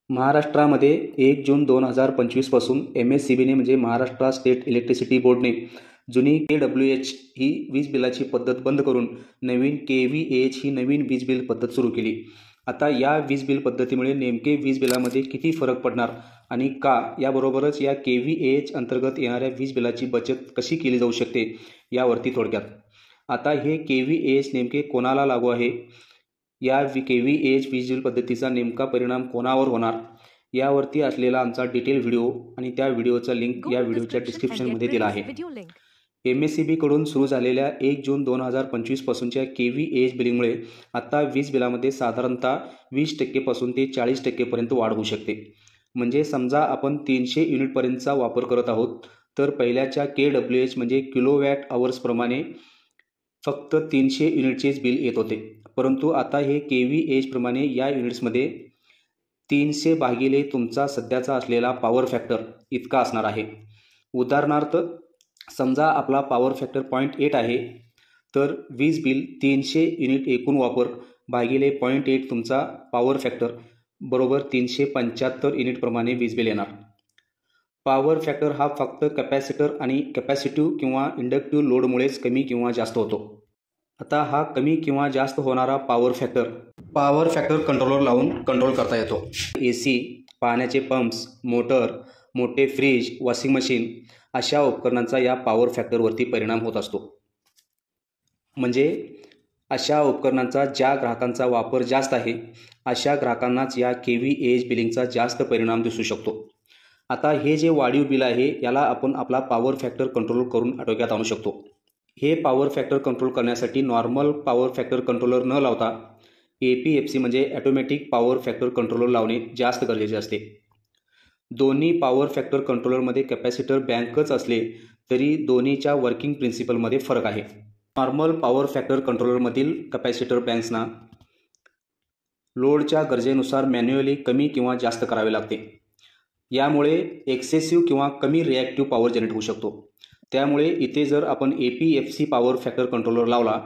महाराष्ट्रामध्ये 1 जून 2025 पासून MSCBने म्हणजे महाराष्ट्र स्टेट इलेक्ट्रिसिटी बोर्डने जुनी KWH ही वीज बिलाची पद्धत बंद करून नवीन KVAH ही नवीन वीज बिल पद्धत सुरू केली। आता या वीज बिल पद्धतीमुळे नेमके वीज बिलामध्ये किती फरक पडणार आणि का, याबरोबरच या KVAH अंतर्गत येणाऱ्या वीज बिलाची बचत कशी केली जाऊ शकते यावरती थोडक्यात। आता हे KVAH नेमके कोणाला लागू आहे, या KVAH वीज बिल पद्धतीचा नेमका परिणाम कोणावर होणार यावरती असलेला आमचा डिटेल व्हिडिओ आणि त्या व्हिडिओचा लिंक या व्हिडिओच्या डिस्क्रिप्शनमध्ये दिला आहे। MSCB कडून सुरू झालेल्या 1 जून 2025 पासूनच्या KVAH बिलिंगमुळे आता वीज बिलामध्ये साधारणतः 20% पासून ते 40% पर्यंत वाढ होऊ शकते। म्हणजे समजा आपण 300 युनिटपर्यंतचा वापर करत आहोत तर पहिल्याच्या KWH म्हणजे किलोवॅट आवर्स प्रमाणे फक्त 300 युनिटचेच बिल येत होते, परंतु आता हे KVAH प्रमाणे या युनिट्समध्ये 300 भागिले तुमचा सध्याचा असलेला पॉवर फॅक्टर इतका असणार आहे। उदाहरणार्थ समजा आपला पॉवर फॅक्टर 0.8 आहे तर वीज बिल 300 युनिट एकूण वापर भागिले 0.8 तुमचा पॉवर फॅक्टर बरोबर 375 युनिट प्रमाणे वीज बिल येणार। पॉवर फॅक्टर हा फक्त कॅपॅसिटर आणि कॅपॅसिटिव्ह किंवा इंडक्टिव्ह लोडमुळेच कमी किंवा जास्त होतो। आता हा कमी किंवा जास्त होणारा पॉवर फॅक्टर कंट्रोलर लावून कंट्रोल करता येतो। AC, पाण्याचे पंप्स, मोटर, मोठे फ्रीज, वॉशिंग मशीन अशा उपकरणांचा या पॉवर फॅक्टरवरती परिणाम होत असतो। म्हणजे अशा उपकरणांचा ज्या ग्राहकांचा वापर जास्त आहे अशा ग्राहकांनाच या KVAH बिलिंगचा जास्त परिणाम दिसू शकतो। आता हे जे वाढीव बिल आहे याला आपण आपला पॉवर फॅक्टर कंट्रोल करून आटोक्यात आणू शकतो। हे पॉवर फॅक्टर कंट्रोल करण्यासाठी नॉर्मल पॉवर फॅक्टर कंट्रोलर न लावता APFC म्हणजे ऑटोमॅटिक पॉवर फॅक्टर कंट्रोलर लावणे जास्त गरजेचे असते। दोन्ही पॉवर फॅक्टर कंट्रोलरमध्ये कॅपॅसिटर बँकच असले तरी दोन्हीच्या वर्किंग प्रिन्सिपलमध्ये फरक आहे। नॉर्मल पॉवर फॅक्टर कंट्रोलरमधील कॅपॅसिटर बँक्सना लोडच्या गरजेनुसार मॅन्युअली कमी किंवा जास्त करावे लागते। यामुळे एक्सेसिव्ह किंवा कमी रिॲक्टिव्ह पॉवर जनरेट होऊ शकतो। त्यामुळे इथे जर आपण APFC पॉवर फॅक्टर कंट्रोलर लावला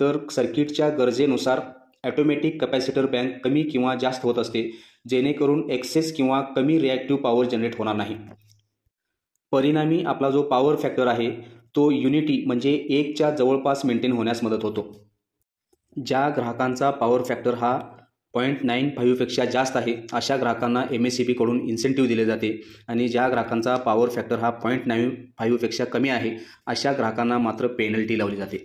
तर सर्किटच्या गरजेनुसार ऑटोमॅटिक कॅपॅसिटर बँक कमी किंवा जास्त होत असते, जेणेकरून एक्सेस किंवा कमी रिॲक्टिव्ह पॉवर जनरेट होणार नाही। परिणामी आपला जो पॉवर फॅक्टर आहे तो युनिटी म्हणजे 1च्या जवळपास मेंटेन होण्यास मदत होतो। ज्या ग्राहकांचा पॉवर फॅक्टर हा 0.95 पेक्षा जास्त आहे अशा ग्राहकांना MSCB कडून इन्सेंटिव्ह दिले जाते आणि ज्या ग्राहकांचा पॉवर फॅक्टर हा 0.95 पेक्षा कमी आहे अशा ग्राहकांना मात्र पेनल्टी लावली जाते।